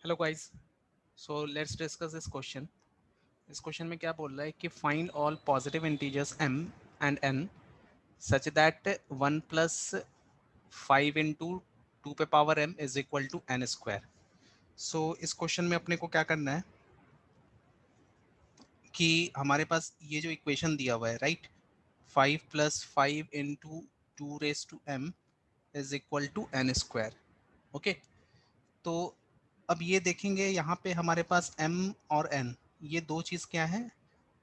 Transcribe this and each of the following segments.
Hello guys, so let's discuss this question. इस question में क्या बोल रहा है कि find all positive integers m and n such that 1 plus 5 into 2 पे power m is equal to n square. So इस क्वेश्चन में अपने को क्या करना है कि हमारे पास ये जो इक्वेशन दिया हुआ है, right, 5 plus 5 into 2 raise to m is equal to n square. Okay, तो अब ये देखेंगे यहाँ पे हमारे पास m और n, ये दो चीज़ क्या है,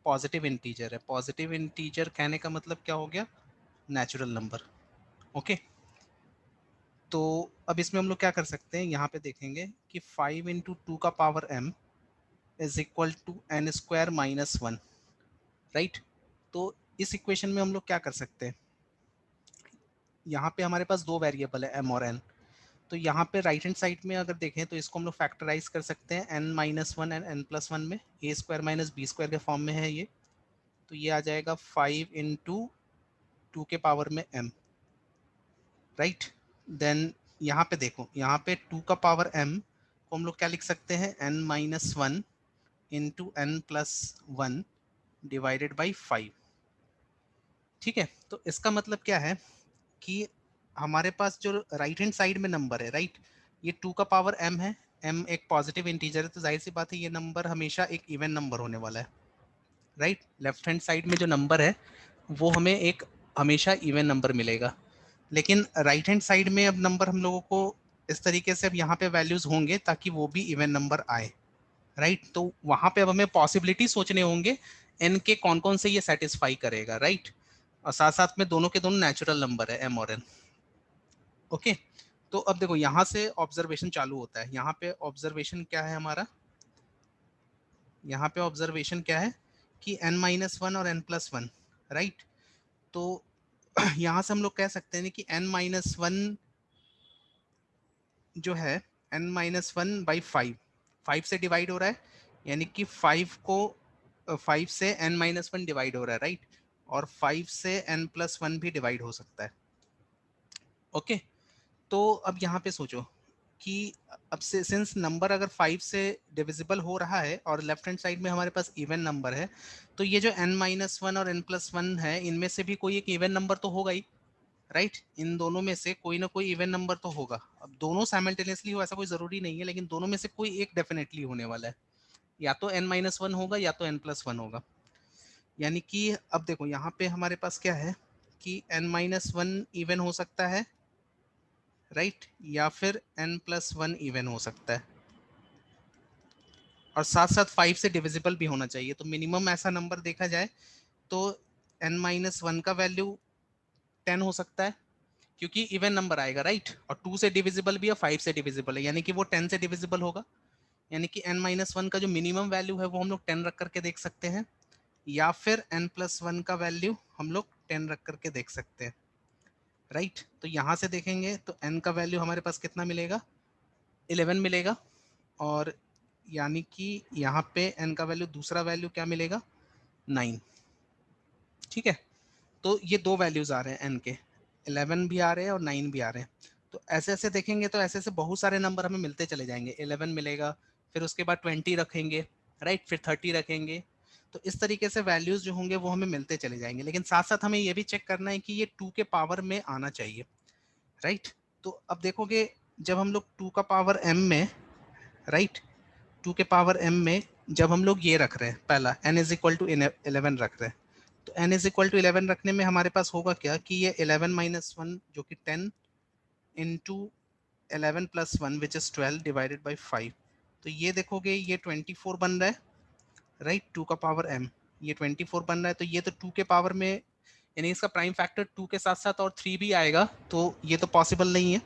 पॉजिटिव इंटीजर है। पॉजिटिव इंटीजर कहने का मतलब क्या हो गया, नेचुरल नंबर। ओके, तो अब इसमें हम लोग क्या कर सकते हैं, यहाँ पे देखेंगे कि 5 इंटू टू का power m is equal to n square minus one, right. तो इस इक्वेशन में हम लोग क्या कर सकते हैं, यहाँ पे हमारे पास दो वेरिएबल है m और n। तो यहाँ पे राइट हैंड साइड में अगर देखें तो इसको हम लोग फैक्टराइज कर सकते हैं n minus one and n plus one में, ए स्क्वायर माइनस बी स्क्वायर के फॉर्म में है ये। तो ये आ जाएगा 5 इंटू टू के पावर में m, राइट। देन यहाँ पे देखो, यहाँ पे टू का पावर m को हम लोग क्या लिख सकते हैं, n minus one into N plus one divided by 5। ठीक है, तो इसका मतलब क्या है कि हमारे पास जो राइट हैंड साइड में नंबर है, राइट, ये टू का पावर m है। m एक पॉजिटिव इंटीजर है, तो जाहिर सी बात है ये नंबर हमेशा एक इवन नंबर होने वाला है, राइट। लेफ्ट हैंड साइड में जो नंबर है वो हमें एक हमेशा इवन नंबर मिलेगा। लेकिन राइट हैंड साइड में अब नंबर हम लोगों को इस तरीके से अब यहाँ पे वैल्यूज होंगे ताकि वो भी इवन नंबर आए, राइट। तो वहां पे अब हमें पॉसिबिलिटी सोचने होंगे एन के कौन कौन से ये सेटिस्फाई करेगा, राइट। और साथ साथ में दोनों के दोनों नेचुरल नंबर है, एम और एन। ओके, तो अब देखो यहाँ से ऑब्जर्वेशन चालू होता है। यहाँ पे ऑब्जर्वेशन क्या है हमारा, यहाँ पे ऑब्जर्वेशन क्या है कि n माइनस वन और n प्लस वन, राइट। तो यहाँ से हम लोग कह सकते हैं कि n माइनस वन जो है, n minus one by five, five से डिवाइड हो रहा है, यानी कि फाइव को फाइव से n माइनस वन डिवाइड हो रहा है, राइट। और फाइव से n प्लस वन भी डिवाइड हो सकता है। ओके, तो अब यहाँ पे सोचो कि अब से सिंस नंबर अगर 5 से डिविजिबल हो रहा है और लेफ्ट हैंड साइड में हमारे पास इवन नंबर है, तो ये जो n माइनस वन और n प्लस वन है, इनमें से भी कोई एक इवन नंबर तो होगा ही, राइट। इन दोनों में से कोई ना कोई इवन नंबर तो होगा। अब दोनों साइमल्टेनियसली हो ऐसा कोई ज़रूरी नहीं है, लेकिन दोनों में से कोई एक डेफिनेटली होने वाला है। या तो n माइनस वन होगा या तो n प्लस वन होगा। यानी कि अब देखो यहाँ पे हमारे पास क्या है कि n माइनस वन इवन हो सकता है, राइट, या फिर n प्लस वन इवन हो सकता है, और साथ साथ 5 से डिविजिबल भी होना चाहिए। तो मिनिमम ऐसा नंबर देखा जाए तो n माइनस वन का वैल्यू 10 हो सकता है, क्योंकि इवन नंबर आएगा, राइट। और 2 से डिविजिबल भी है, 5 से डिविजिबल है, यानी कि वो 10 से डिविजिबल होगा। यानी कि n माइनस वन का जो मिनिमम वैल्यू है वो हम लोग 10 रख करके देख सकते हैं, या फिर n प्लस वन का वैल्यू हम लोग 10 रख करके देख सकते हैं, राइट। तो यहाँ से देखेंगे तो n का वैल्यू हमारे पास कितना मिलेगा, 11 मिलेगा। और यानी कि यहाँ पे n का वैल्यू, दूसरा वैल्यू क्या मिलेगा, 9। ठीक है, तो ये दो वैल्यूज आ रहे हैं n के, 11 भी आ रहे हैं और 9 भी आ रहे हैं। तो ऐसे ऐसे देखेंगे तो ऐसे ऐसे बहुत सारे नंबर हमें मिलते चले जाएंगे। 11 मिलेगा, फिर उसके बाद 20 रखेंगे, राइट, फिर 30 रखेंगे। तो इस तरीके से वैल्यूज जो होंगे वो हमें मिलते चले जाएंगे। लेकिन साथ साथ हमें ये भी चेक करना है कि ये 2 के पावर में आना चाहिए, राइट। तो अब देखोगे जब हम लोग 2 का पावर m में, राइट, 2 के पावर m में जब हम लोग ये रख रहे हैं, पहला n इज इक्वल टू 11 रख रहे हैं, तो n इज इक्वल टू 11 रखने में हमारे पास होगा क्या कि ये 11 माइनस वन जो कि 10 into 11 plus one which is 12 divided by 5। तो ये देखोगे ये 24 बन रहा है, राइट, 2 का पावर m, ये 24 बन रहा है। तो ये तो 2 के पावर में, यानी इसका प्राइम फैक्टर 2 के साथ साथ और 3 भी आएगा, तो ये तो पॉसिबल नहीं है,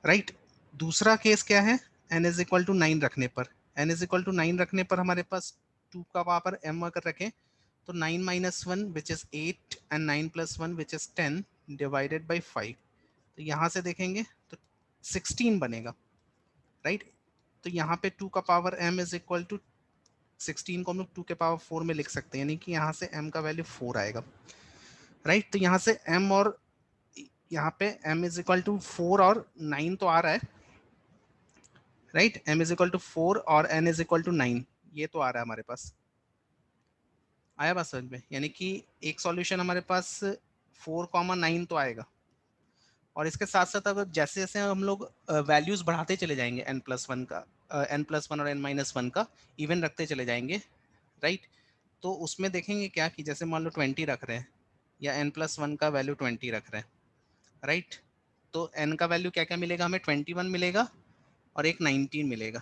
राइट। दूसरा केस क्या है, n इज इक्वल टू 9 रखने पर, n इज इक्वल टू 9 रखने पर हमारे पास 2 का पावर m अगर रखें तो 9 minus one which is 8 and 9 plus one which is 10 divided by 5। तो यहाँ से देखेंगे तो 16 बनेगा, राइट। तो यहाँ पे 2 का power m is equal to 16 को हम लोग 2 के पावर 4 में लिख सकते हैं, यानी कि यहाँ से m का वैल्यू 4 आएगा, राइट। तो यहाँ से m और यहाँ पे m इज इक्वल टू 4 और 9 तो आ रहा है, right, m is equal to 4 और n इज इक्वल टू 9, ये तो आ रहा है हमारे पास। आया बात समझ में? यानी कि एक सॉल्यूशन हमारे पास 4,9 तो आएगा, और इसके साथ साथ अगर जैसे जैसे हम लोग वैल्यूज बढ़ाते चले जाएंगे n+1 का, n+1 और n-1 का इवन रखते चले जाएंगे, राइट, तो उसमें देखेंगे क्या कि जैसे मान लो 20 रख रहे हैं या n+1 का वैल्यू 20 रख रहे हैं, राइट, तो n का वैल्यू क्या क्या मिलेगा हमें, 21 मिलेगा और एक 19 मिलेगा।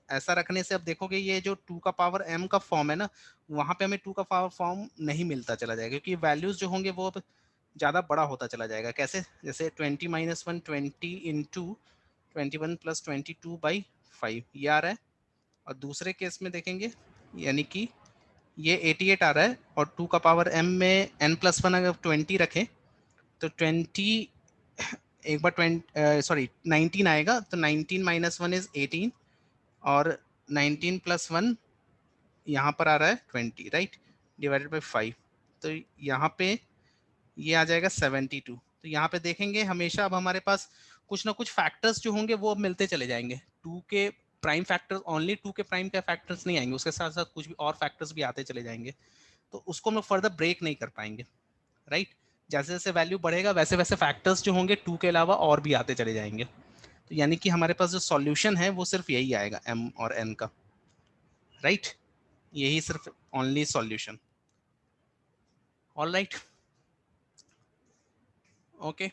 ऐसा रखने से अब देखोगे ये जो 2 का पावर m का फॉर्म है ना, वहाँ पे हमें 2 का पावर फॉर्म नहीं मिलता चला जाएगा, क्योंकि वैल्यूज जो होंगे वो अब ज़्यादा बड़ा होता चला जाएगा। कैसे? जैसे 20-1 20 इंटू 21+22/5 ये आ रहा है, और दूसरे केस में देखेंगे यानी कि ये 88 आ रहा है, और 2 का पावर m में n+1 अगर 20 रखें तो 20 एक बार 19 आएगा, तो 19-1 इज 18, और 19+1 यहाँ पर आ रहा है 20, राइट, डिवाइडेड बाई 5, तो यहाँ पे ये आ जाएगा 72। तो यहाँ पे देखेंगे हमेशा अब हमारे पास कुछ ना कुछ फैक्टर्स जो होंगे वो अब मिलते चले जाएंगे। 2 के प्राइम फैक्टर्स, ओनली 2 के प्राइम के फैक्टर्स नहीं आएंगे, उसके साथ साथ कुछ भी और फैक्टर्स भी आते चले जाएंगे, तो उसको हम लोग फर्दर ब्रेक नहीं कर पाएंगे, राइट। जैसे जैसे वैल्यू बढ़ेगा वैसे वैसे फैक्टर्स जो होंगे 2 के अलावा और भी आते चले जाएंगे, तो यानी कि हमारे पास जो सॉल्यूशन है वो सिर्फ यही आएगा m और n का, राइट, यही सिर्फ only solution. All right, okay.